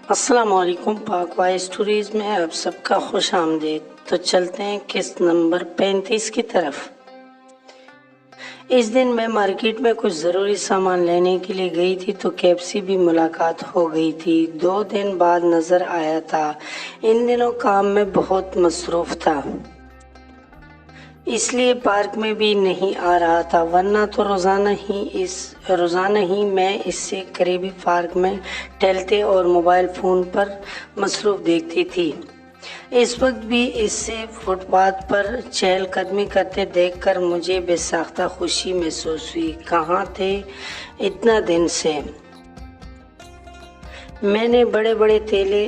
السلام علیکم، پاک وائس اسٹوریز میں آپ سب کا خوش آمدید۔ تو چلتے ہیں قسط نمبر 35 کی طرف۔ اس دن میں مارکیٹ میں کچھ ضروری سامان لینے کے لیے گئی تھی تو کیب سے بھی ملاقات ہو گئی تھی۔ 2 دن بعد نظر آیا تھا۔ ان دنوں کام میں بہت مصروف تھا، اس لیے پارک میں بھی نہیں آ رہا تھا، ورنہ تو روزانہ ہی میں اس سے قریبی پارک میں ٹہلتے اور موبائل فون پر مصروف دیکھتی تھی۔ اس وقت بھی اس سے فٹ پاتھ پر چہل قدمی کرتے دیکھ کر مجھے بے ساختہ خوشی محسوس ہوئی۔ کہاں تھے اتنا دن سے؟ میں نے بڑے بڑے تیلے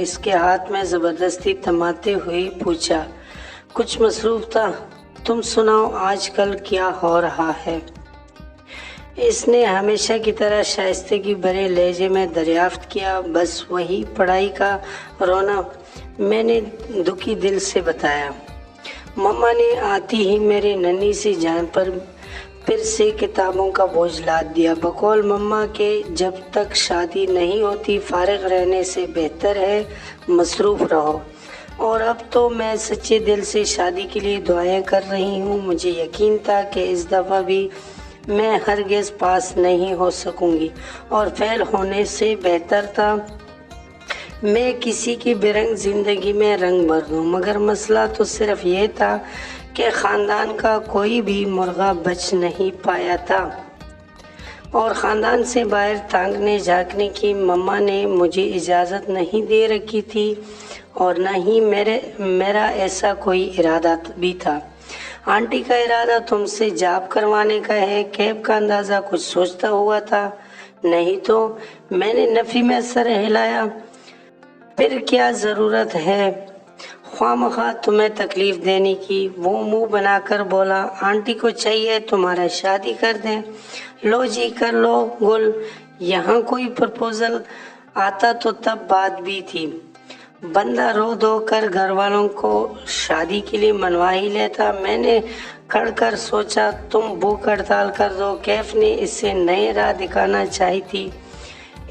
اس کے ہاتھ میں زبردستی تھماتے ہوئے پوچھا۔ کچھ مصروف تھا؟ تم سناؤ، آج کل کیا ہو رہا ہے؟ اس نے ہمیشہ کی طرح شائستگی بھرے لہجے میں دریافت کیا۔ بس وہی پڑھائی کا رونا، میں نے دکھی دل سے بتایا۔ مما نے آتی ہی میرے ننھی سی جان پر پھر سے کتابوں کا بوجھ لاد دیا۔ بقول مما کے جب تک شادی نہیں ہوتی فارغ رہنے سے بہتر ہے مصروف رہو، اور اب تو میں سچے دل سے شادی کے لیے دعائیں کر رہی ہوں۔ مجھے یقین تھا کہ اس دفعہ بھی میں ہرگز پاس نہیں ہو سکوں گی، اور فیل ہونے سے بہتر تھا میں کسی کی بے رنگ زندگی میں رنگ بھر دوں۔ مگر مسئلہ تو صرف یہ تھا کہ خاندان کا کوئی بھی مرغہ بچ نہیں پایا تھا، اور خاندان سے باہر تانکنے جھانکنے کی مما نے مجھے اجازت نہیں دے رکھی تھی، اور نہ ہی میرا ایسا کوئی ارادہ بھی تھا۔ آنٹی کا ارادہ تم سے جاب کروانے کا ہے، کیب کا اندازہ کچھ سوچتا ہوا تھا؟ نہیں تو، میں نے نفی میں سر ہلایا۔ پھر کیا ضرورت ہے خواہ مخواہ تمہیں تکلیف دینے کی؟ وہ منہ بنا کر بولا۔ آنٹی کو چاہیے تمہارا شادی کر دیں۔ لو جی، کر لو گل۔ یہاں کوئی پرپوزل آتا تو تب بات بھی تھی، بندہ رو دھو کر گھر والوں کو شادی کے لیے منوا ہی لیتا۔ میں نے کڑ کر سوچا، تم بھوک ہڑتال کر دو، کیف نے اسے نئے راہ دکھانا چاہی تھی،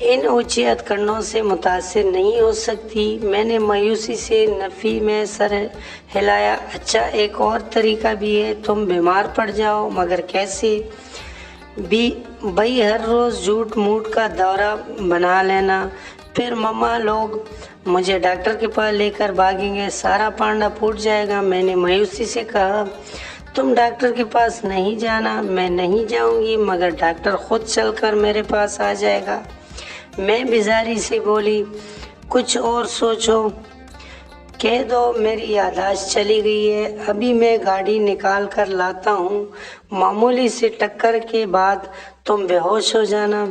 ان اونچی ہتھ کنڈوں سے متاثر نہیں ہو سکتی۔ میں نے مایوسی سے نفی میں سر ہلایا۔ اچھا، ایک اور طریقہ بھی ہے، تم بیمار پڑ جاؤ۔ مگر کیسے؟ بھئی ہر روز جھوٹ موٹ کا دورہ بنا لینا، پھر مما لوگ مجھے ڈاکٹر کے پاس لے کر بھاگیں گے، سارا پانڈا پھوٹ جائے گا۔ میں نے مایوسی سے کہا، تم ڈاکٹر کے پاس نہیں جانا۔ میں نہیں جاؤں گی، مگر ڈاکٹر خود چل کر میرے پاس آ جائے گا۔ میں بیزاری سے بولی، کچھ اور سوچو، کہہ دو میری یادداشت چلی گئی ہے، ابھی میں گاڑی نکال کر لاتا ہوں، معمولی سے ٹکر کے بعد تم بے ہوش ہو جانا۔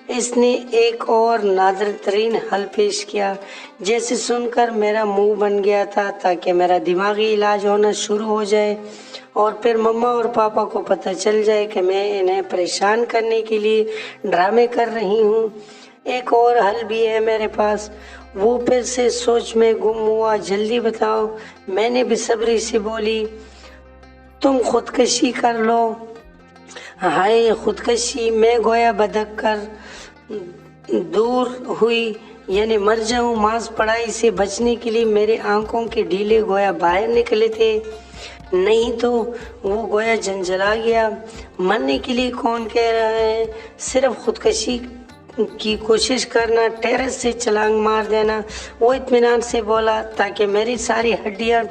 اس نے ایک اور نادر ترین حل پیش کیا، جیسے سن کر میرا منہ بن گیا تھا، تاکہ میرا دماغی علاج ہونا شروع ہو جائے اور پھر مما اور پاپا کو پتہ چل جائے کہ میں انہیں پریشان کرنے کے لیے ڈرامے کر رہی ہوں۔ ایک اور حل بھی ہے میرے پاس۔ وہ پھر سے سوچ میں گم ہوا۔ جلدی بتاؤ، میں نے بے صبری سے بولی۔ تم خودکشی کر لو۔ ہائے خودکشی! میں گویا بدک کر دور ہوئی، یعنی مر جاؤں۔ محض پڑھائی سے بچنے کے لیے میرے آنکھوں کے ڈھیلے گویا باہر نکلے تھے، نہیں تو وہ گویا جھنجھلا گیا۔ مرنے کے لیے کون کہہ رہا ہے؟ صرف خودکشی کی کوشش کرنا، ٹیرس سے چھلانگ مار دینا۔ وہ اطمینان سے بولا، تاکہ میری ساری ہڈیاں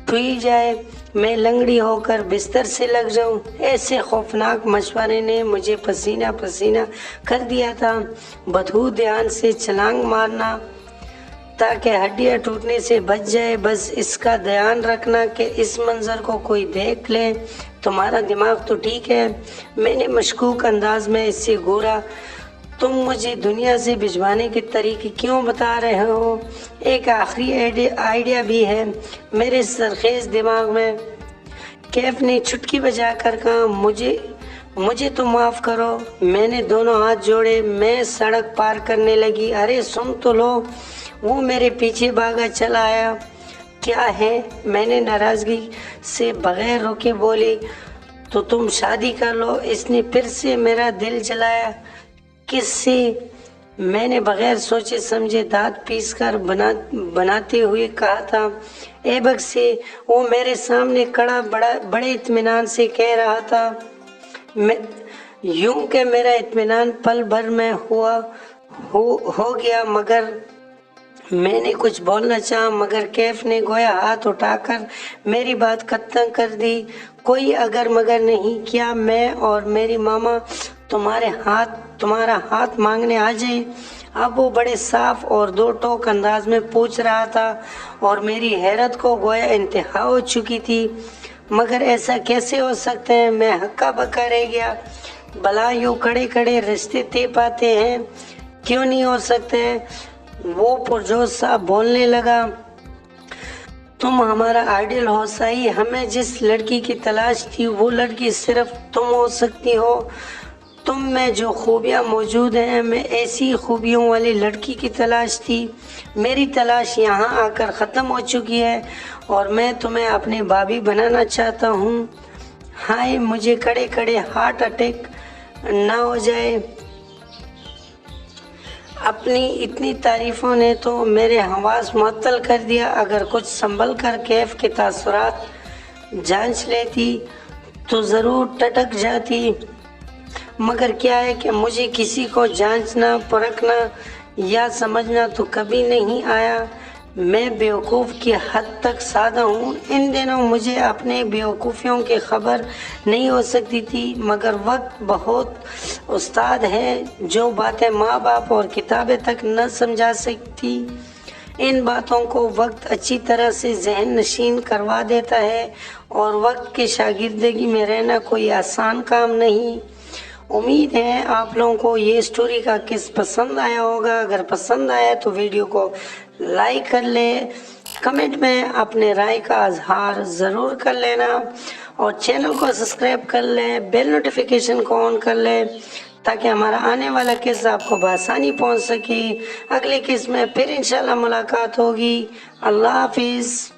ٹوٹ جائے، میں لنگڑی ہو کر بستر سے لگ جاؤں۔ ایسے خوفناک مشورے نے مجھے پسینہ پسینہ کر دیا تھا۔ بدھو دھیان سے چھلانگ مارنا تاکہ ہڈیاں ٹوٹنے سے بچ جائے، بس اس کا دھیان رکھنا کہ اس منظر کو کوئی دیکھ لے۔ تمہارا دماغ تو ٹھیک ہے؟ میں نے مشکوک انداز میں اس سے گھورا۔ تم مجھے دنیا سے بھجوانے کے طریقے کیوں بتا رہے ہو؟ ایک آخری آئیڈیا بھی ہے میرے سرخیز دماغ میں۔ کیف نے چٹکی بجا کر کہا، مجھے تو معاف کرو۔ میں نے دونوں ہاتھ جوڑے، میں سڑک پار کرنے لگی۔ ارے سن تو لو! وہ میرے پیچھے بھاگا چلا آیا۔ کیا ہے؟ میں نے ناراضگی سے بغیر روکے بولی۔ تو تم شادی کر لو۔ اس نے پھر سے میرا دل جلایا۔ کس سے؟ میں نے بغیر سوچے سمجھے دانت پیس کر بناتے ہوئے کہا تھا، اے بکسے۔ وہ میرے سامنے کھڑا بڑے اطمینان سے کہہ رہا تھا، یوں کہ میرا اطمینان پل بھر میں ہو گیا، مگر میں نے کچھ بولنا چاہا، مگر کیف نے گویا ہاتھ اٹھا کر میری بات ختم کر دی۔ کوئی اگر مگر نہیں، کیا میں اور میری ماما تمہارا ہاتھ مانگنے آ جائیں؟ اب وہ بڑے صاف اور دو ٹوک انداز میں پوچھ رہا تھا اور میری حیرت کو گویا انتہا ہو چکی تھی۔ مگر ایسا کیسے ہو سکتا ہے؟ میں ہکا بکا رہ گیا۔ بھلا یوں کھڑے کھڑے رشتے طے پاتے ہیں؟ کیوں نہیں ہو سکتے؟ وہ پرجوش سا بولنے لگا، تم ہمارا آئیڈیل ہو صحیح، ہمیں جس لڑکی کی تلاش تھی وہ لڑکی صرف تم ہو سکتی ہو۔ تم میں جو خوبیاں موجود ہیں، میں ایسی خوبیوں والی لڑکی کی تلاش تھی۔ میری تلاش یہاں آ کر ختم ہو چکی ہے اور میں تمہیں اپنی بھابھی بنانا چاہتا ہوں۔ ہائے مجھے کھڑے کھڑے ہارٹ اٹیک نہ ہو جائے۔ اپنی اتنی تعریفوں نے تو میرے حواس معطل کر دیا۔ اگر کچھ سنبھل کر کیف کے تاثرات جانچ لیتی تو ضرور ٹٹک جاتی، مگر کیا ہے کہ مجھے کسی کو جانچنا، پرکھنا یا سمجھنا تو کبھی نہیں آیا۔ میں بیوقوف کی حد تک سادہ ہوں۔ ان دنوں مجھے اپنے بیوقوفیوں کی خبر نہیں ہو سکتی تھی، مگر وقت بہت استاد ہے جو باتیں ماں باپ اور کتابیں تک نہ سمجھا سکتی، ان باتوں کو وقت اچھی طرح سے ذہن نشین کروا دیتا ہے، اور وقت کی شاگردگی میں رہنا کوئی آسان کام نہیں۔ امید ہے آپ لوگوں کو یہ سٹوری کا قصہ پسند آیا ہوگا۔ اگر پسند آیا تو ویڈیو کو لائک کر لے، کمنٹ میں اپنے رائے کا اظہار ضرور کر لینا، اور چینل کو سبسکرائب کر لیں، بیل نوٹیفیکیشن کو آن کر لیں تاکہ ہمارا آنے والا قصہ آپ کو بآسانی پہنچ سکے۔ اگلے قصے میں پھر انشاءاللہ ملاقات ہوگی۔ اللہ حافظ۔